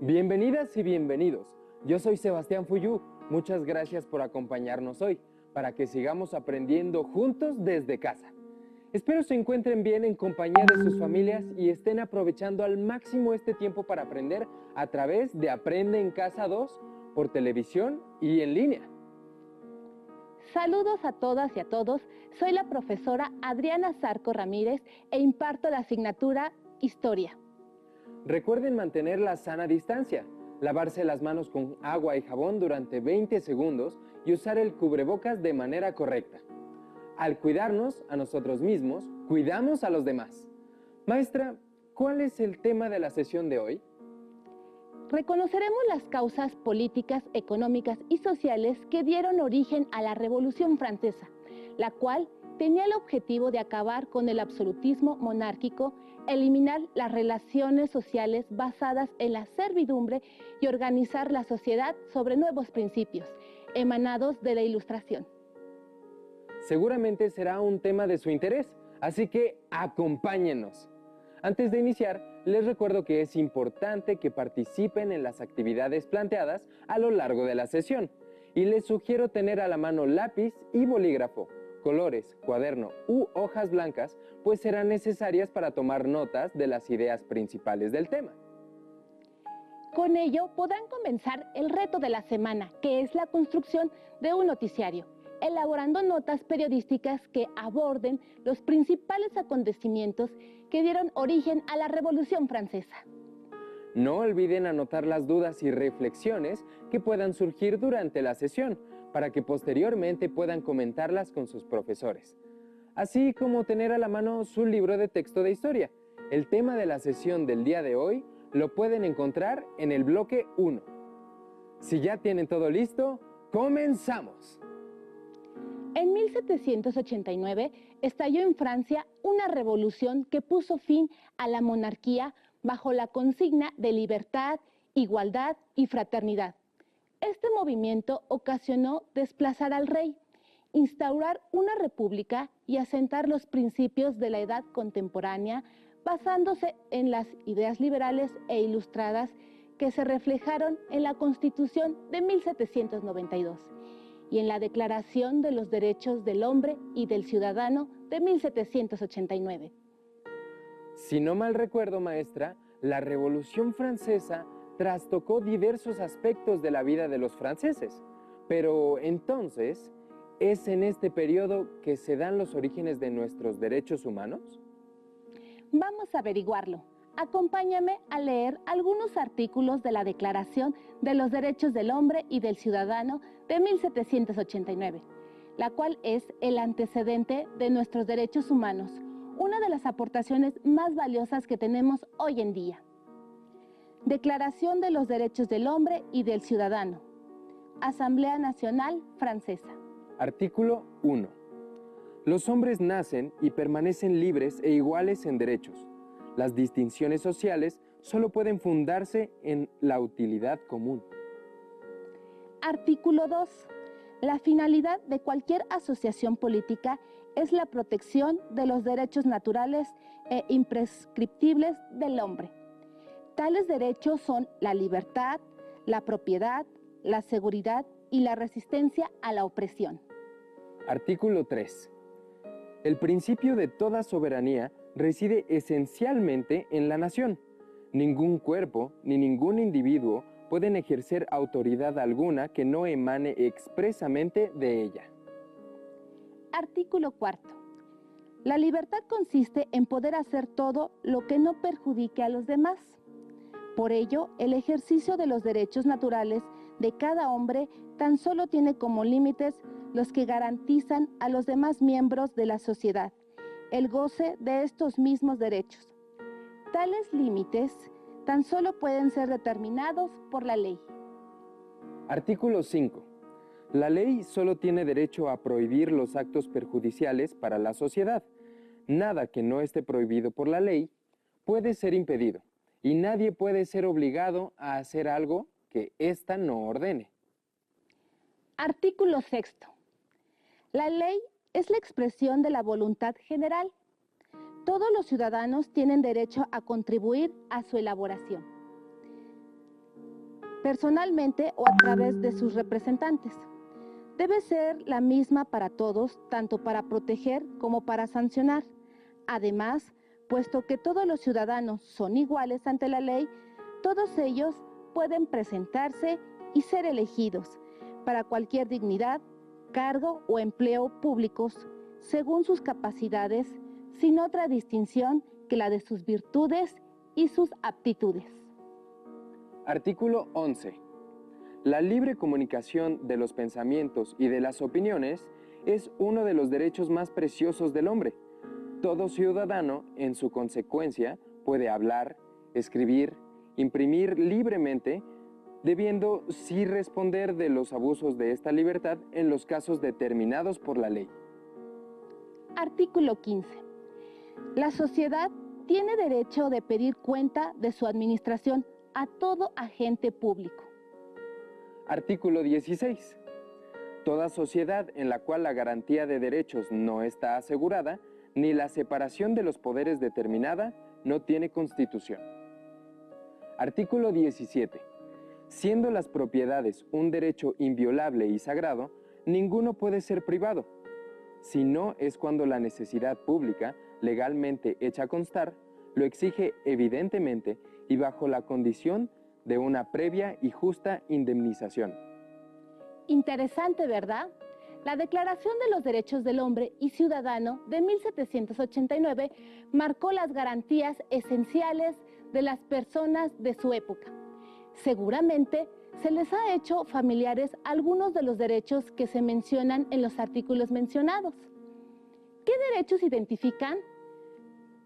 Bienvenidas y bienvenidos. Yo soy Sebastián Fuyú. Muchas gracias por acompañarnos hoy para que sigamos aprendiendo juntos desde casa. Espero se encuentren bien en compañía de sus familias y estén aprovechando al máximo este tiempo para aprender a través de Aprende en Casa 2 por televisión y en línea. Saludos a todas y a todos. Soy la profesora Adriana Zarco Ramírez e imparto la asignatura Historia. Recuerden mantener la sana distancia, lavarse las manos con agua y jabón durante 20 segundos y usar el cubrebocas de manera correcta. Al cuidarnos a nosotros mismos, cuidamos a los demás. Maestra, ¿cuál es el tema de la sesión de hoy? Reconoceremos las causas políticas, económicas y sociales que dieron origen a la Revolución Francesa, la cual tenía el objetivo de acabar con el absolutismo monárquico, eliminar las relaciones sociales basadas en la servidumbre y organizar la sociedad sobre nuevos principios, emanados de la Ilustración. Seguramente será un tema de su interés, así que acompáñennos. Antes de iniciar, les recuerdo que es importante que participen en las actividades planteadas a lo largo de la sesión y les sugiero tener a la mano lápiz y bolígrafo, colores, cuaderno u hojas blancas, pues serán necesarias para tomar notas de las ideas principales del tema. Con ello podrán comenzar el reto de la semana, que es la construcción de un noticiario, elaborando notas periodísticas que aborden los principales acontecimientos que dieron origen a la Revolución Francesa. No olviden anotar las dudas y reflexiones que puedan surgir durante la sesión, para que posteriormente puedan comentarlas con sus profesores. Así como tener a la mano su libro de texto de historia. El tema de la sesión del día de hoy lo pueden encontrar en el bloque 1. Si ya tienen todo listo, ¡comenzamos! En 1789 estalló en Francia una revolución que puso fin a la monarquía bajo la consigna de libertad, igualdad y fraternidad. Este movimiento ocasionó desplazar al rey, instaurar una república y asentar los principios de la edad contemporánea basándose en las ideas liberales e ilustradas que se reflejaron en la Constitución de 1792 y en la Declaración de los Derechos del Hombre y del Ciudadano de 1789. Si no mal recuerdo, maestra, la Revolución Francesa trastocó diversos aspectos de la vida de los franceses. Pero entonces, ¿es en este periodo que se dan los orígenes de nuestros derechos humanos? Vamos a averiguarlo. Acompáñame a leer algunos artículos de la Declaración de los Derechos del Hombre y del Ciudadano de 1789, la cual es el antecedente de nuestros derechos humanos, una de las aportaciones más valiosas que tenemos hoy en día. Declaración de los Derechos del Hombre y del Ciudadano. Asamblea Nacional Francesa. Artículo 1. Los hombres nacen y permanecen libres e iguales en derechos. Las distinciones sociales solo pueden fundarse en la utilidad común. Artículo 2. La finalidad de cualquier asociación política es la protección de los derechos naturales e imprescriptibles del hombre. Tales derechos son la libertad, la propiedad, la seguridad y la resistencia a la opresión. Artículo 3. El principio de toda soberanía reside esencialmente en la nación. Ningún cuerpo ni ningún individuo pueden ejercer autoridad alguna que no emane expresamente de ella. Artículo 4. La libertad consiste en poder hacer todo lo que no perjudique a los demás. Por ello, el ejercicio de los derechos naturales de cada hombre tan solo tiene como límites los que garantizan a los demás miembros de la sociedad el goce de estos mismos derechos. Tales límites tan solo pueden ser determinados por la ley. Artículo 5. La ley solo tiene derecho a prohibir los actos perjudiciales para la sociedad. Nada que no esté prohibido por la ley puede ser impedido, y nadie puede ser obligado a hacer algo que ésta no ordene. Artículo 6. La ley es la expresión de la voluntad general. Todos los ciudadanos tienen derecho a contribuir a su elaboración. personalmente o a través de sus representantes. Debe ser la misma para todos, tanto para proteger como para sancionar. Además, puesto que todos los ciudadanos son iguales ante la ley, todos ellos pueden presentarse y ser elegidos para cualquier dignidad, cargo o empleo públicos, según sus capacidades, sin otra distinción que la de sus virtudes y sus aptitudes. Artículo 11. La libre comunicación de los pensamientos y de las opiniones es uno de los derechos más preciosos del hombre. Todo ciudadano, en su consecuencia, puede hablar, escribir, imprimir libremente, debiendo sí responder de los abusos de esta libertad en los casos determinados por la ley. Artículo 15. La sociedad tiene derecho de pedir cuenta de su administración a todo agente público. Artículo 16. Toda sociedad en la cual la garantía de derechos no está asegurada, ni la separación de los poderes determinada, no tiene constitución. Artículo 17. Siendo las propiedades un derecho inviolable y sagrado, ninguno puede ser privado, si no es cuando la necesidad pública, legalmente hecha constar, lo exige evidentemente y bajo la condición de una previa y justa indemnización. Interesante, ¿verdad? La Declaración de los Derechos del Hombre y Ciudadano de 1789 marcó las garantías esenciales de las personas de su época. Seguramente se les ha hecho familiares algunos de los derechos que se mencionan en los artículos mencionados. ¿Qué derechos identifican?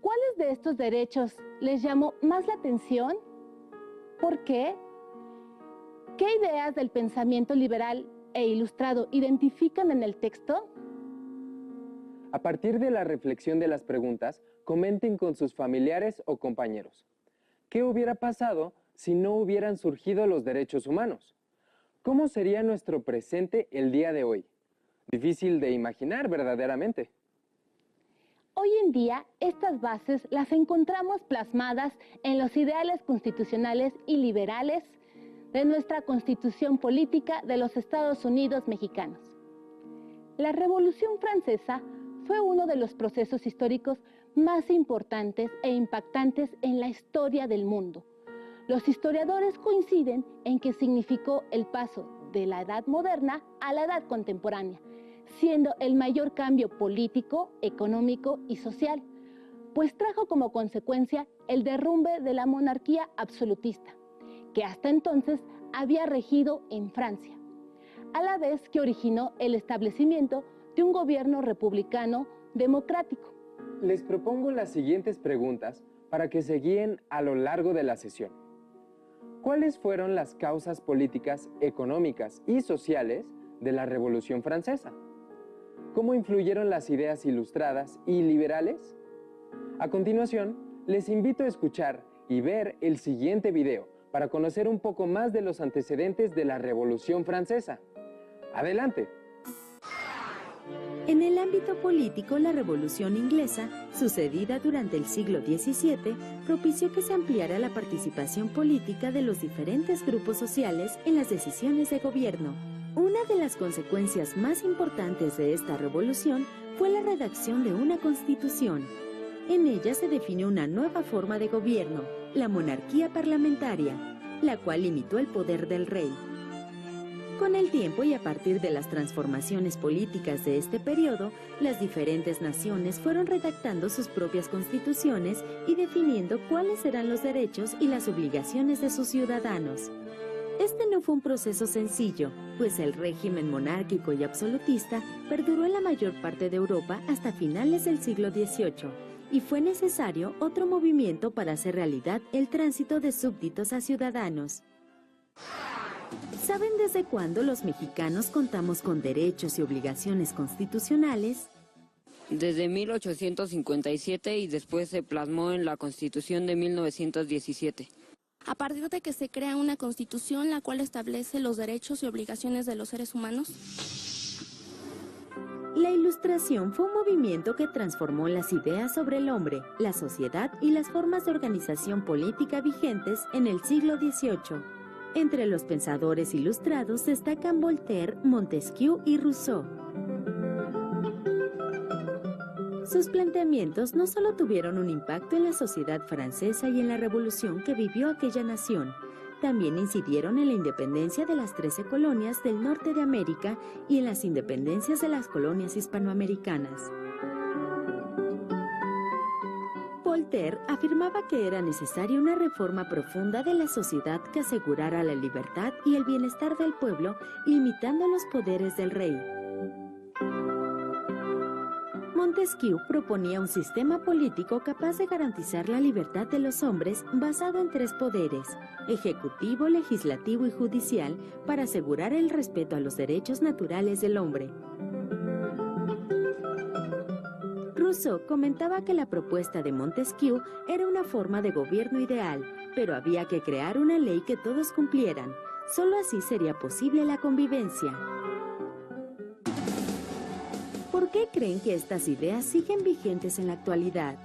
¿Cuáles de estos derechos les llamó más la atención? ¿Por qué? ¿Qué ideas del pensamiento liberal e ilustrado identifican en el texto? A partir de la reflexión de las preguntas, comenten con sus familiares o compañeros. ¿Qué hubiera pasado si no hubieran surgido los derechos humanos? ¿Cómo sería nuestro presente el día de hoy? Difícil de imaginar, verdaderamente. Hoy en día, estas bases las encontramos plasmadas en los ideales constitucionales y liberales de nuestra Constitución Política de los Estados Unidos mexicanos. La Revolución Francesa fue uno de los procesos históricos más importantes e impactantes en la historia del mundo. Los historiadores coinciden en que significó el paso de la Edad Moderna a la Edad Contemporánea, siendo el mayor cambio político, económico y social, pues trajo como consecuencia el derrumbe de la monarquía absolutista, que hasta entonces había regido en Francia, a la vez que originó el establecimiento de un gobierno republicano democrático. Les propongo las siguientes preguntas para que se guíen a lo largo de la sesión. ¿Cuáles fueron las causas políticas, económicas y sociales de la Revolución Francesa? ¿Cómo influyeron las ideas ilustradas y liberales? A continuación, les invito a escuchar y ver el siguiente video para conocer un poco más de los antecedentes de la Revolución Francesa. ¡Adelante! En el ámbito político, la Revolución Inglesa, sucedida durante el siglo XVII, propició que se ampliara la participación política de los diferentes grupos sociales en las decisiones de gobierno. Una de las consecuencias más importantes de esta revolución fue la redacción de una constitución. En ella se definió una nueva forma de gobierno, la monarquía parlamentaria, la cual limitó el poder del rey. Con el tiempo y a partir de las transformaciones políticas de este periodo, las diferentes naciones fueron redactando sus propias constituciones y definiendo cuáles eran los derechos y las obligaciones de sus ciudadanos. Este no fue un proceso sencillo, pues el régimen monárquico y absolutista perduró en la mayor parte de Europa hasta finales del siglo XVIII, y fue necesario otro movimiento para hacer realidad el tránsito de súbditos a ciudadanos. ¿Saben desde cuándo los mexicanos contamos con derechos y obligaciones constitucionales? Desde 1857 y después se plasmó en la Constitución de 1917. A partir de que se crea una constitución la cual establece los derechos y obligaciones de los seres humanos. La Ilustración fue un movimiento que transformó las ideas sobre el hombre, la sociedad y las formas de organización política vigentes en el siglo XVIII. Entre los pensadores ilustrados destacan Voltaire, Montesquieu y Rousseau. Sus planteamientos no solo tuvieron un impacto en la sociedad francesa y en la revolución que vivió aquella nación, también incidieron en la independencia de las 13 colonias del norte de América y en las independencias de las colonias hispanoamericanas. Voltaire afirmaba que era necesaria una reforma profunda de la sociedad que asegurara la libertad y el bienestar del pueblo, limitando los poderes del rey. Montesquieu proponía un sistema político capaz de garantizar la libertad de los hombres basado en 3 poderes, ejecutivo, legislativo y judicial, para asegurar el respeto a los derechos naturales del hombre. Rousseau comentaba que la propuesta de Montesquieu era una forma de gobierno ideal, pero había que crear una ley que todos cumplieran. Solo así sería posible la convivencia. ¿Por qué creen que estas ideas siguen vigentes en la actualidad?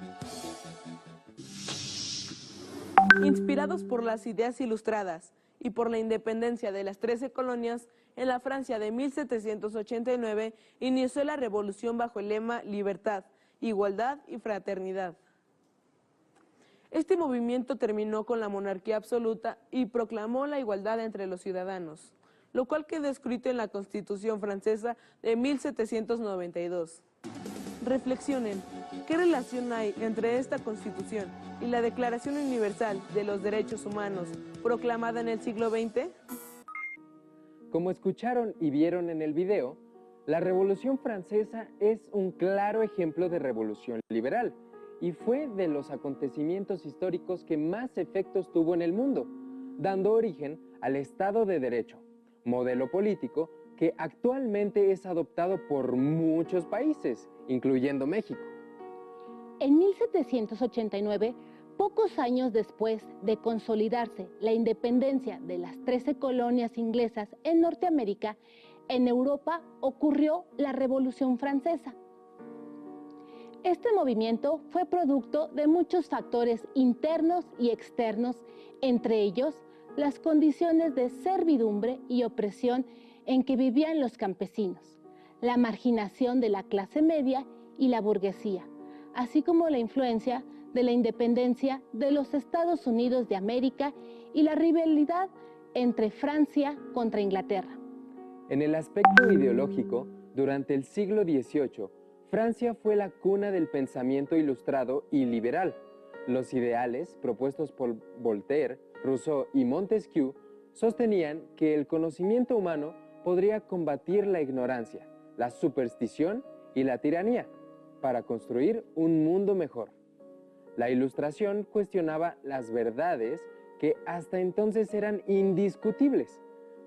Inspirados por las ideas ilustradas y por la independencia de las 13 colonias, en la Francia de 1789 inició la revolución bajo el lema Libertad, Igualdad y Fraternidad. Este movimiento terminó con la monarquía absoluta y proclamó la igualdad entre los ciudadanos, lo cual quedó escrito en la Constitución francesa de 1792. Reflexionen, ¿qué relación hay entre esta Constitución y la Declaración Universal de los Derechos Humanos proclamada en el siglo XX? Como escucharon y vieron en el video, la Revolución Francesa es un claro ejemplo de revolución liberal y fue de los acontecimientos históricos que más efectos tuvo en el mundo, dando origen al Estado de Derecho, modelo político que actualmente es adoptado por muchos países, incluyendo México. En 1789, pocos años después de consolidarse la independencia de las 13 colonias inglesas en Norteamérica, en Europa ocurrió la Revolución Francesa. Este movimiento fue producto de muchos factores internos y externos, entre ellos las condiciones de servidumbre y opresión en que vivían los campesinos, la marginación de la clase media y la burguesía, así como la influencia de la independencia de los Estados Unidos de América y la rivalidad entre Francia contra Inglaterra. En el aspecto ideológico, durante el siglo XVIII, Francia fue la cuna del pensamiento ilustrado y liberal. Los ideales propuestos por Voltaire, Rousseau y Montesquieu sostenían que el conocimiento humano podría combatir la ignorancia, la superstición y la tiranía para construir un mundo mejor. La Ilustración cuestionaba las verdades que hasta entonces eran indiscutibles,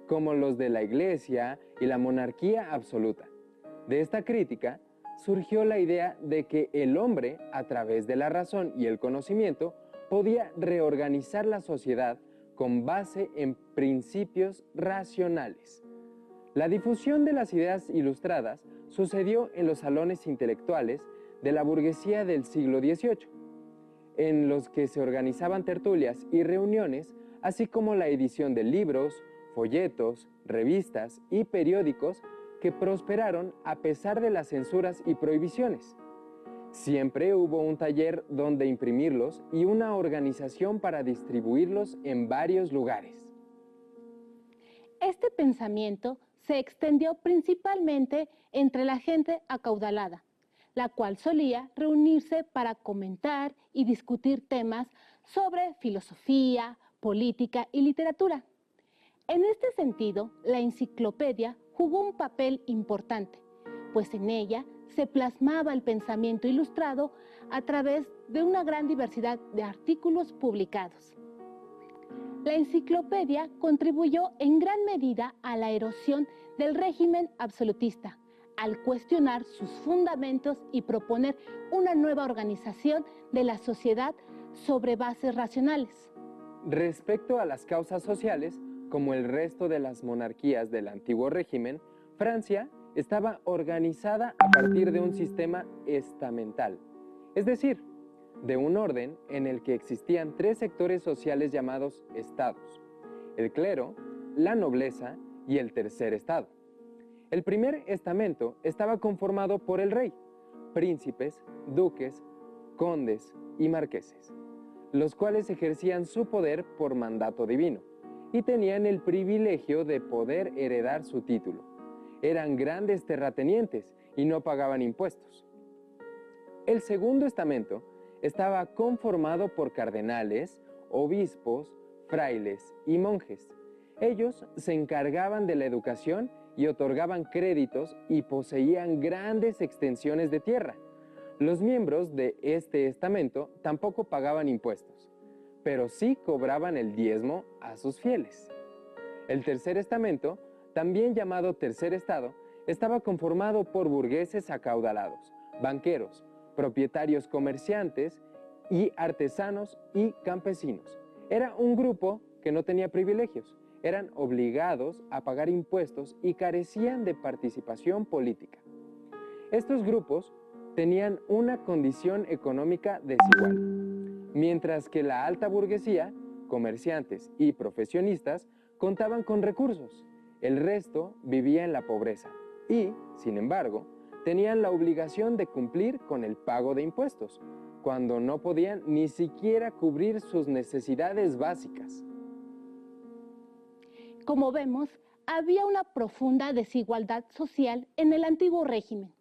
como los de la Iglesia y la monarquía absoluta. De esta crítica surgió la idea de que el hombre, a través de la razón y el conocimiento, podía reorganizar la sociedad con base en principios racionales. La difusión de las ideas ilustradas sucedió en los salones intelectuales de la burguesía del siglo XVIII, en los que se organizaban tertulias y reuniones, así como la edición de libros, folletos, revistas y periódicos que prosperaron a pesar de las censuras y prohibiciones. Siempre hubo un taller donde imprimirlos y una organización para distribuirlos en varios lugares. Este pensamiento se extendió principalmente entre la gente acaudalada, la cual solía reunirse para comentar y discutir temas sobre filosofía, política y literatura. En este sentido, la enciclopedia jugó un papel importante, pues en ella se plasmaba el pensamiento ilustrado a través de una gran diversidad de artículos publicados. La enciclopedia contribuyó en gran medida a la erosión del régimen absolutista, al cuestionar sus fundamentos y proponer una nueva organización de la sociedad sobre bases racionales. Respecto a las causas sociales, como el resto de las monarquías del antiguo régimen, Francia estaba organizada a partir de un sistema estamental, es decir, de un orden en el que existían 3 sectores sociales llamados estados. el clero, la nobleza y el tercer estado. El primer estamento estaba conformado por el rey, príncipes, duques, condes y marqueses, los cuales ejercían su poder por mandato divino y tenían el privilegio de poder heredar su título. Eran grandes terratenientes y no pagaban impuestos. El segundo estamento estaba conformado por cardenales, obispos, frailes y monjes. Ellos se encargaban de la educación y otorgaban créditos y poseían grandes extensiones de tierra. Los miembros de este estamento tampoco pagaban impuestos, pero sí cobraban el diezmo a sus fieles. El tercer estamento, también llamado tercer estado, estaba conformado por burgueses acaudalados, banqueros, propietarios comerciantes y artesanos y campesinos. Era un grupo que no tenía privilegios, eran obligados a pagar impuestos y carecían de participación política. Estos grupos tenían una condición económica desigual, mientras que la alta burguesía, comerciantes y profesionistas contaban con recursos. El resto vivía en la pobreza y, sin embargo, tenían la obligación de cumplir con el pago de impuestos, cuando no podían ni siquiera cubrir sus necesidades básicas. Como vemos, había una profunda desigualdad social en el antiguo régimen,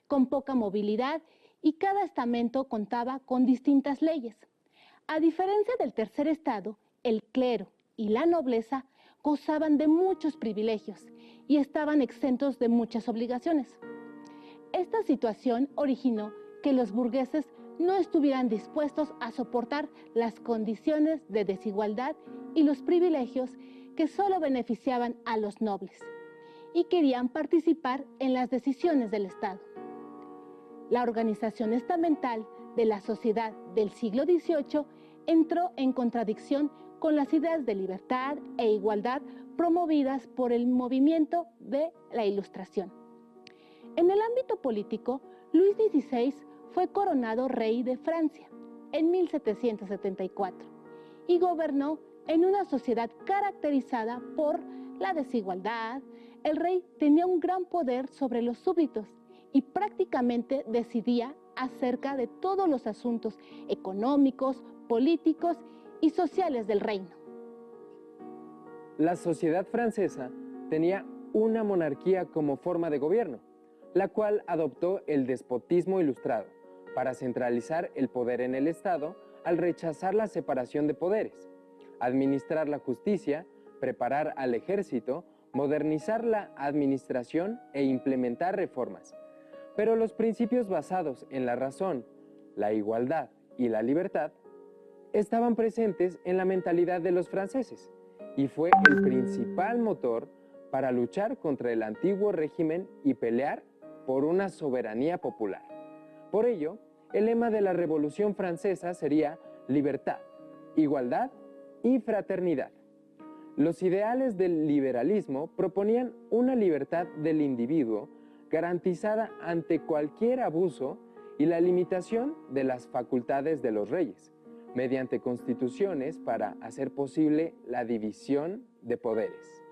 con poca movilidad y cada estamento contaba con distintas leyes. A diferencia del tercer estado, el clero y la nobleza gozaban de muchos privilegios y estaban exentos de muchas obligaciones. Esta situación originó que los burgueses no estuvieran dispuestos a soportar las condiciones de desigualdad y los privilegios que solo beneficiaban a los nobles y querían participar en las decisiones del Estado. La organización estamental de la sociedad del siglo XVIII entró en contradicción con las ideas de libertad e igualdad promovidas por el movimiento de la Ilustración. En el ámbito político, Luis XVI fue coronado rey de Francia en 1774 y gobernó en una sociedad caracterizada por la desigualdad. El rey tenía un gran poder sobre los súbditos y prácticamente decidía acerca de todos los asuntos económicos, políticos y sociales del reino. La sociedad francesa tenía una monarquía como forma de gobierno, la cual adoptó el despotismo ilustrado para centralizar el poder en el Estado al rechazar la separación de poderes, administrar la justicia, preparar al ejército, modernizar la administración e implementar reformas. Pero los principios basados en la razón, la igualdad y la libertad estaban presentes en la mentalidad de los franceses y fue el principal motor para luchar contra el antiguo régimen y pelear por una soberanía popular. Por ello, el lema de la Revolución Francesa sería libertad, igualdad y fraternidad. Los ideales del liberalismo proponían una libertad del individuo garantizada ante cualquier abuso y la limitación de las facultades de los reyes, mediante constituciones para hacer posible la división de poderes.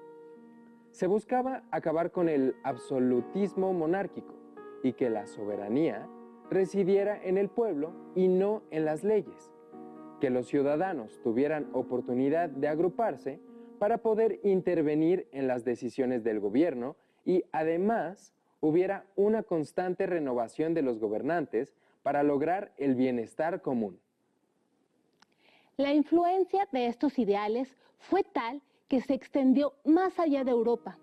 Se buscaba acabar con el absolutismo monárquico y que la soberanía residiera en el pueblo y no en las leyes, que los ciudadanos tuvieran oportunidad de agruparse para poder intervenir en las decisiones del gobierno y además hubiera una constante renovación de los gobernantes para lograr el bienestar común. La influencia de estos ideales fue tal que se extendió más allá de Europa.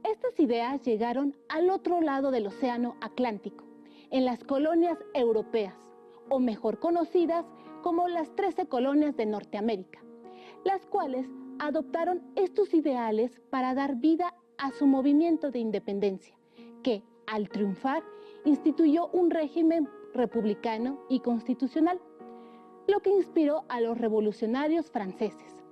Estas ideas llegaron al otro lado del Océano Atlántico, en las colonias europeas, o mejor conocidas como las 13 colonias de Norteamérica, las cuales adoptaron estos ideales para dar vida a su movimiento de independencia, que, al triunfar, instituyó un régimen republicano y constitucional, lo que inspiró a los revolucionarios franceses.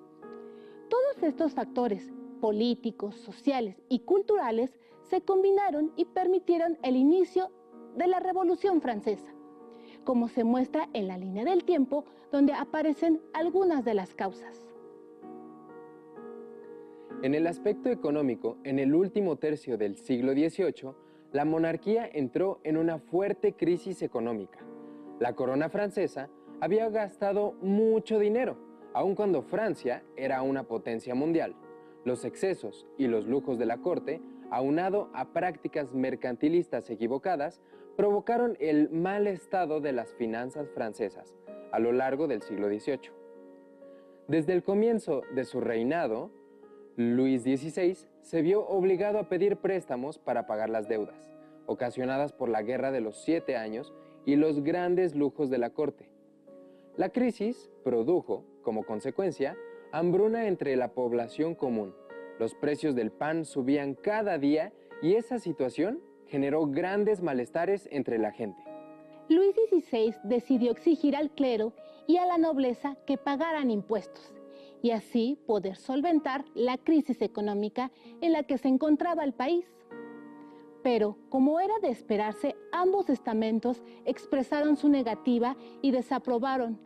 Todos estos factores políticos, sociales y culturales se combinaron y permitieron el inicio de la Revolución Francesa, como se muestra en la línea del tiempo, donde aparecen algunas de las causas. En el aspecto económico, en el último tercio del siglo XVIII, la monarquía entró en una fuerte crisis económica. La corona francesa había gastado mucho dinero, aun cuando Francia era una potencia mundial. Los excesos y los lujos de la corte, aunado a prácticas mercantilistas equivocadas, provocaron el mal estado de las finanzas francesas a lo largo del siglo XVIII. Desde el comienzo de su reinado, Luis XVI se vio obligado a pedir préstamos para pagar las deudas, ocasionadas por la Guerra de los 7 Años y los grandes lujos de la corte. La crisis produjo, como consecuencia, hambruna entre la población común. Los precios del pan subían cada día y esa situación generó grandes malestares entre la gente. Luis XVI decidió exigir al clero y a la nobleza que pagaran impuestos y así poder solventar la crisis económica en la que se encontraba el país. Pero, como era de esperarse, ambos estamentos expresaron su negativa y desaprobaron,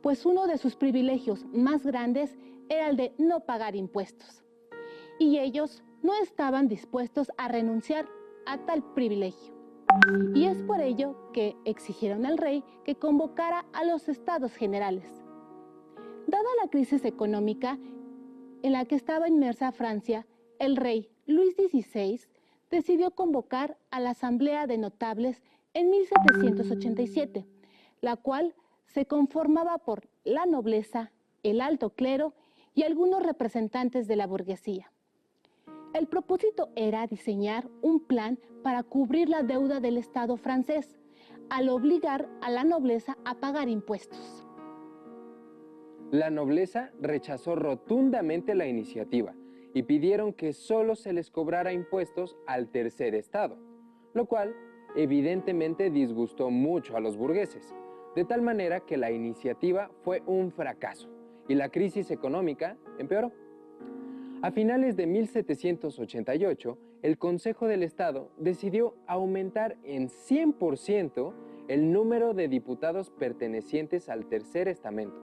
pues uno de sus privilegios más grandes era el de no pagar impuestos. Y ellos no estaban dispuestos a renunciar a tal privilegio. Y es por ello que exigieron al rey que convocara a los estados generales. Dada la crisis económica en la que estaba inmersa Francia, el rey Luis XVI decidió convocar a la Asamblea de Notables en 1787, la cual se conformaba por la nobleza, el alto clero y algunos representantes de la burguesía. El propósito era diseñar un plan para cubrir la deuda del Estado francés, al obligar a la nobleza a pagar impuestos. La nobleza rechazó rotundamente la iniciativa y pidieron que solo se les cobrara impuestos al tercer estado, lo cual evidentemente disgustó mucho a los burgueses, de tal manera que la iniciativa fue un fracaso y la crisis económica empeoró. A finales de 1788, el Consejo del Estado decidió aumentar en 100% el número de diputados pertenecientes al tercer estamento,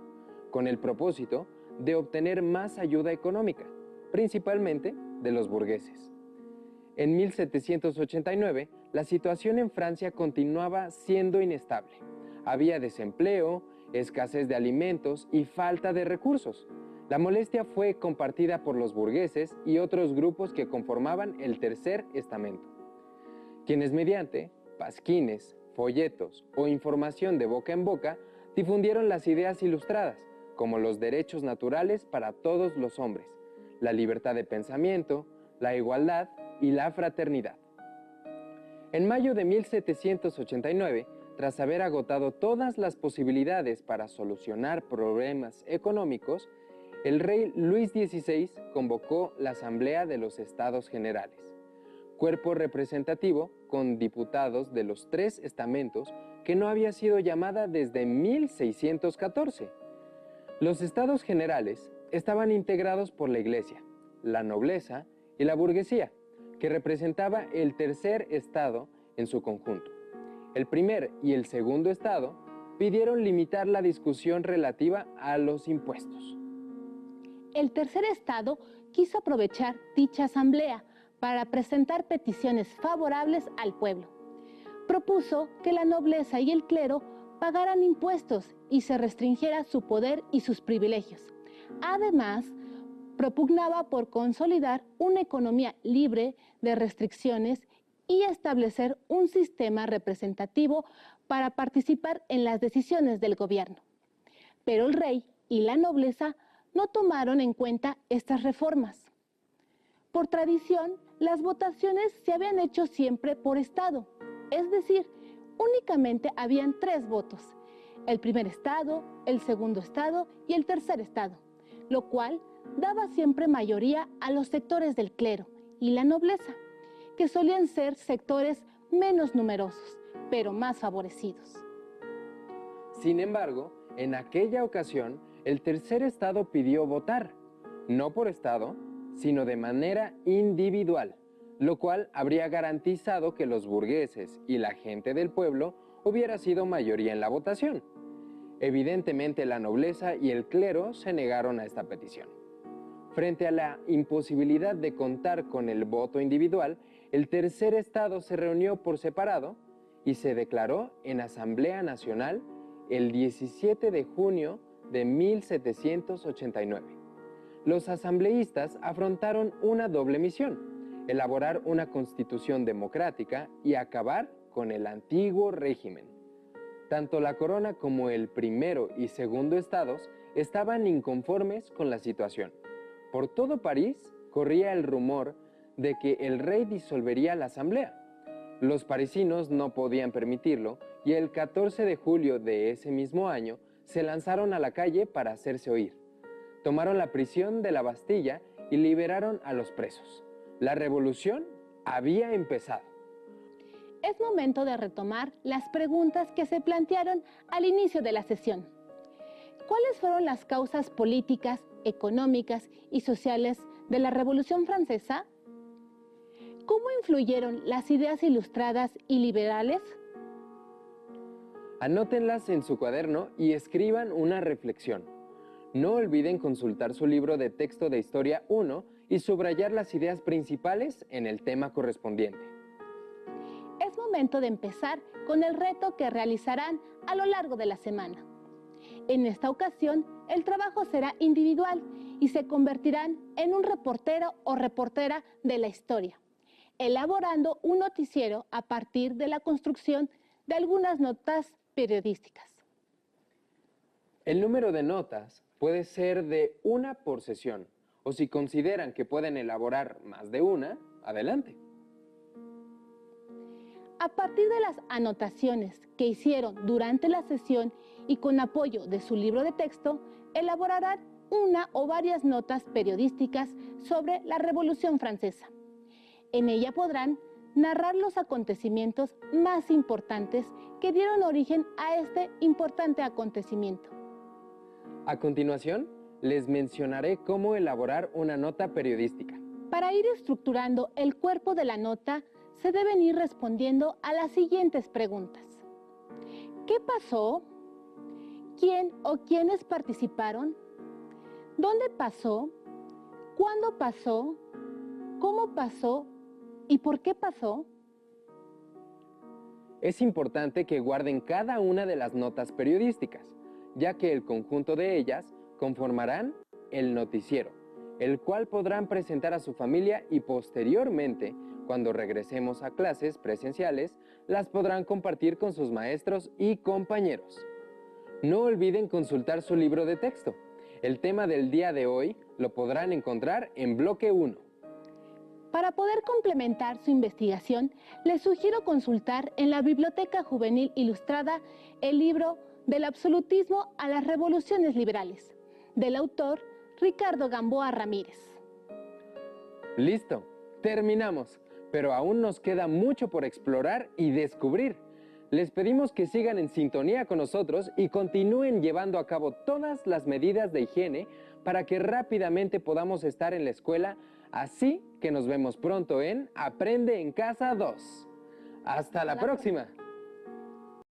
con el propósito de obtener más ayuda económica, principalmente de los burgueses. En 1789, la situación en Francia continuaba siendo inestable. Había desempleo, escasez de alimentos y falta de recursos. La molestia fue compartida por los burgueses y otros grupos que conformaban el tercer estamento, quienes mediante pasquines, folletos o información de boca en boca difundieron las ideas ilustradas, como los derechos naturales para todos los hombres, la libertad de pensamiento, la igualdad y la fraternidad. En mayo de 1789, tras haber agotado todas las posibilidades para solucionar problemas económicos, el rey Luis XVI convocó la Asamblea de los Estados Generales, cuerpo representativo con diputados de los 3 estamentos que no había sido llamada desde 1614. Los Estados Generales estaban integrados por la Iglesia, la nobleza y la burguesía, que representaba el tercer estado en su conjunto. El primer y el segundo estado pidieron limitar la discusión relativa a los impuestos. El tercer estado quiso aprovechar dicha asamblea para presentar peticiones favorables al pueblo. Propuso que la nobleza y el clero pagaran impuestos y se restringiera su poder y sus privilegios. Además, propugnaba por consolidar una economía libre de restricciones y establecer un sistema representativo para participar en las decisiones del gobierno. Pero el rey y la nobleza no tomaron en cuenta estas reformas. Por tradición, las votaciones se habían hecho siempre por estado, es decir, únicamente habían 3 votos, el primer estado, el segundo estado y el tercer estado, lo cual daba siempre mayoría a los sectores del clero y la nobleza, que solían ser sectores menos numerosos, pero más favorecidos. Sin embargo, en aquella ocasión, el tercer estado pidió votar, no por estado, sino de manera individual, lo cual habría garantizado que los burgueses y la gente del pueblo hubiera sido mayoría en la votación. Evidentemente, la nobleza y el clero se negaron a esta petición. Frente a la imposibilidad de contar con el voto individual, el tercer estado se reunió por separado y se declaró en Asamblea Nacional el 17 de junio de 1789. Los asambleístas afrontaron una doble misión: elaborar una constitución democrática y acabar con el antiguo régimen. Tanto la corona como el primero y segundo estados estaban inconformes con la situación. Por todo París corría el rumor de que el rey disolvería la asamblea. Los parisinos no podían permitirlo y el 14 de julio de ese mismo año se lanzaron a la calle para hacerse oír. Tomaron la prisión de la Bastilla y liberaron a los presos. La revolución había empezado. Es momento de retomar las preguntas que se plantearon al inicio de la sesión. ¿Cuáles fueron las causas políticas, económicas y sociales de la Revolución Francesa? ¿Cómo influyeron las ideas ilustradas y liberales? Anótenlas en su cuaderno y escriban una reflexión. No olviden consultar su libro de texto de Historia 1 y subrayar las ideas principales en el tema correspondiente. Es momento de empezar con el reto que realizarán a lo largo de la semana. En esta ocasión, el trabajo será individual y se convertirán en un reportero o reportera de la historia, elaborando un noticiero a partir de la construcción de algunas notas periodísticas. El número de notas puede ser de una por sesión, o si consideran que pueden elaborar más de una, adelante. A partir de las anotaciones que hicieron durante la sesión y con apoyo de su libro de texto, elaborarán una o varias notas periodísticas sobre la Revolución Francesa. En ella podrán narrar los acontecimientos más importantes que dieron origen a este importante acontecimiento. A continuación, les mencionaré cómo elaborar una nota periodística. Para ir estructurando el cuerpo de la nota, se deben ir respondiendo a las siguientes preguntas. ¿Qué pasó? ¿Quién o quiénes participaron? ¿Dónde pasó? ¿Cuándo pasó? ¿Cómo pasó? ¿Y por qué pasó? Es importante que guarden cada una de las notas periodísticas, ya que el conjunto de ellas conformarán el noticiero, el cual podrán presentar a su familia y posteriormente, cuando regresemos a clases presenciales, las podrán compartir con sus maestros y compañeros. No olviden consultar su libro de texto. El tema del día de hoy lo podrán encontrar en bloque 1. Para poder complementar su investigación, les sugiero consultar en la Biblioteca Juvenil Ilustrada el libro Del absolutismo a las revoluciones liberales, del autor Ricardo Gamboa Ramírez. Listo, terminamos, pero aún nos queda mucho por explorar y descubrir. Les pedimos que sigan en sintonía con nosotros y continúen llevando a cabo todas las medidas de higiene para que rápidamente podamos estar en la escuela, así que nos vemos pronto en Aprende en Casa 2. ¡Hasta la próxima!